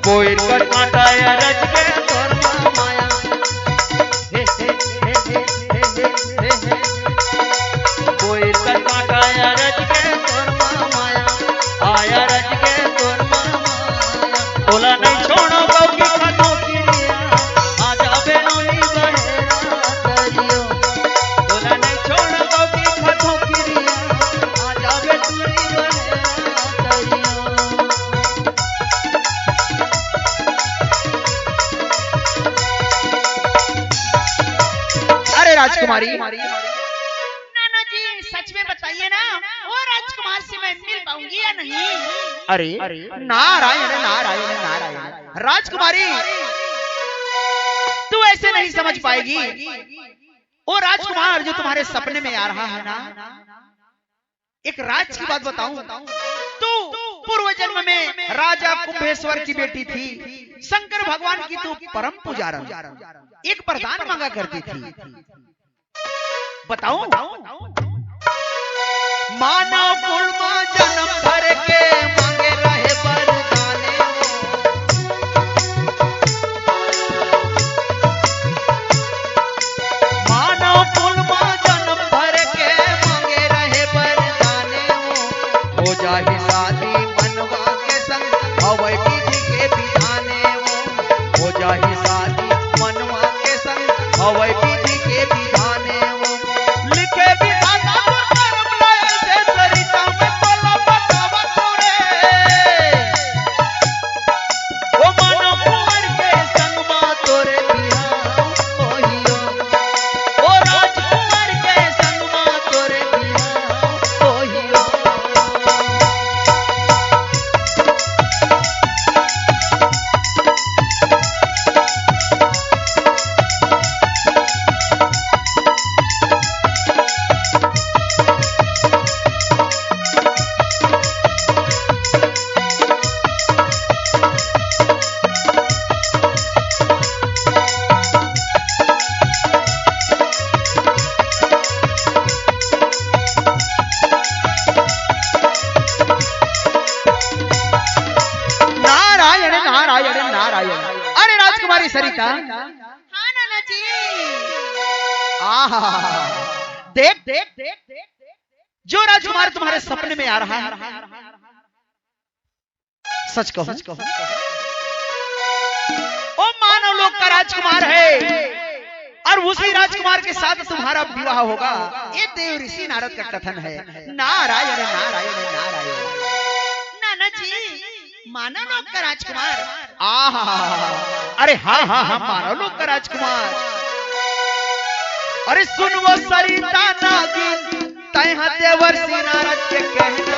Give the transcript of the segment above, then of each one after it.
कोई कर काटाया रच के तोर माया हे हे हे हे हे हे कोई कर काटाया रच के तोर माया आया रच के तोर माया बोला नहीं छोड़ो बाकी खानो की आ जावे नोनी बहेरा तरियो बोला नहीं छोड़ो बाकी खानो की आ जावे नोनी बहेरा तरियो। अरे राजकुमारी नाना जी सच में बताइए ना वो राजकुमार से मैं मिल पाऊंगी या नहीं? अरे नारायण नारायण नारायण राजकुमारी तू ऐसे नहीं समझ पाएगी। वो राजकुमार जो तुम्हारे सपने में आ रहा है ना, एक राज की बात बताऊं, तू पूर्व जन्म में राजा कुंभेश्वर की बेटी थी। शंकर भगवान की तू परम पुजारन, एक वरदान मांगा करती थी। बताऊं मानव कुल में जन्म भर के मांगे रहे वरदाने मानव कुल में जन्म भर के मांगे रहे वरदाने हो जाहि शादी मनवा के संग अवै विधि के विधाने हो जाहि शादी मनवा के संग अवै विधि के विधाने लिखे विधाता कर्म लय से सरिता में बोला बतावा तोरे ओ मानो कुंवर के संग मां तोरे बिहाव ओहियो ओ राजकुमार के संग मां तोरे बिहाव ओहियो। अरे राजकुमारी सरिता, हाँ नाना जी। आहा देख देख देख देख जो राजकुमार तुम्हारे सपने में आ रहा है, सच कहो ओ मानव लोक का राजकुमार है और उसी राजकुमार के साथ तुम्हारा विवाह होगा। ये देव ऋषि नारद का कथन है। नारायण नारायण नारायण। नाना जी मानव लोक का राजकुमार, आहा अरे हाँ हाँ हाँ मानव लोक का राजकुमार। अरे सुन वो सरिता नागिन तैहा देवर्षि नारद के कहना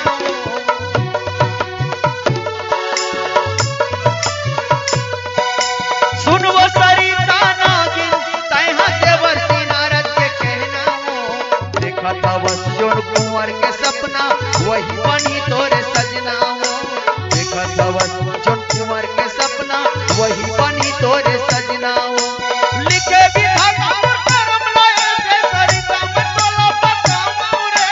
सुन वो सरिता नागिन तैहा देवर्षि नारद के कहना देखा था वसुजोन कुंवर के सपना वही बनी तोरे सजना देखा था वसुजोन कुंवर के सपना वही बनी तोरे सजना लिखे विधाता कर्म लय से सरिता में बोला बतावा रे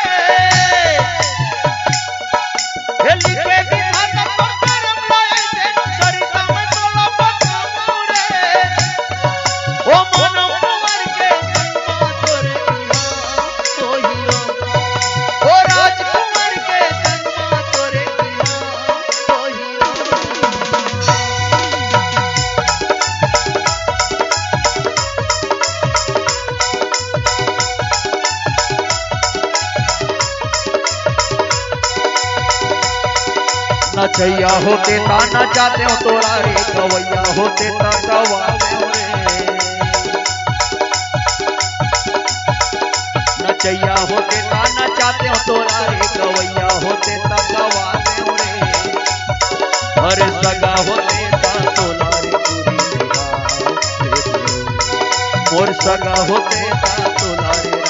हे लिखे विधाता कर्म लय से सरिता में बोला बतावा रे ओ मानो कुंवर के संग तोरे बिहाव ओहियो ओ राजकुमार के संग तोरे बिहाव ओहियो। नचैया होते ता नचाते हो तोरा रे गवैया होते ता गवाते हो रे नचैया होते ता नचाते हो तोरा रे गवैया होते ता गवाते हो रे अरे सगा होते ता तोला रे पूरी मोर सगा होते ता तोला रे